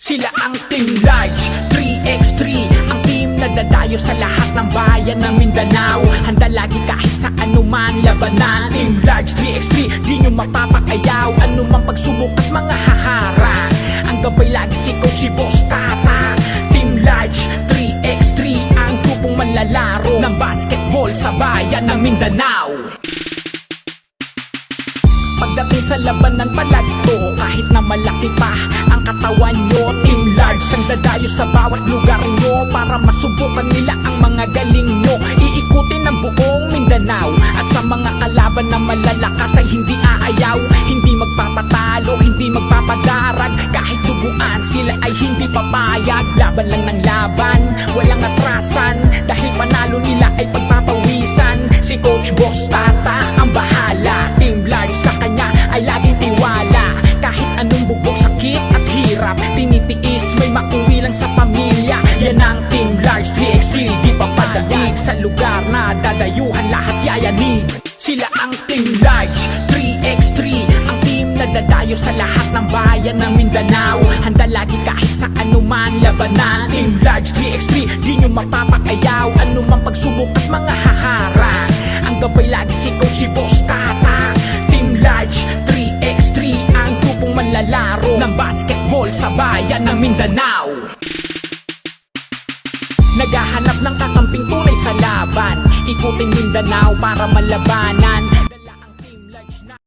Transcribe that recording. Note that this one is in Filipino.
Sila ang Team Large 3x3, ang team na dadayo sa lahat ng bayan ng Mindanao. Handa lagi kahit sa anuman labanan. Team Large 3x3, di nyo mapapakayaw anumang pagsubok at mga haharang. Ang gabay lagi si Coach Boss Tata. Team Large 3x3, ang grupong manlalaro ng basketball sa bayan ng Mindanao. Pagdating sa labanan palagto, kahit na malaki pa ang katawan nyo, Team Large ang dadayo sa bawat lugar nyo para masubukan nila ang mga galing nyo. Iikutin ang buong Mindanao at sa mga kalaban na malalakas ay hindi aayaw, hindi magpapatalo, hindi magpapadarag. Kahit duguan sila ay hindi papayag. Laban lang ng laban, walang atrasan, dahil panalo nila ay pagpapawisan. Si Coach Boss Tata ang bahala, Team Large sa kanya ay laging tiwala. Kahit anong bugbog, sakit at hirap, tinitiis, may mauwi lang sa pamilya. Yan ang Team Large 3x3, di pa padalig sa lugar na dadayuhan, lahat yayanin. Sila ang Team Large 3x3, ang team na dadayo sa lahat ng bayan ng Mindanao. Handa lagi kahit sa anuman labanan. Team Large 3x3, di nyo mapapakayaw anumang pagsubok at mga haharang. Ang gabay lagi si Coach Boss Tata. Team Large 3x3, ang grupong manlalaro ng basketball sa bayan ng Mindanao. Naghahanap ng kakamping tunay sa laban, ikutin Mindanao para malabanan.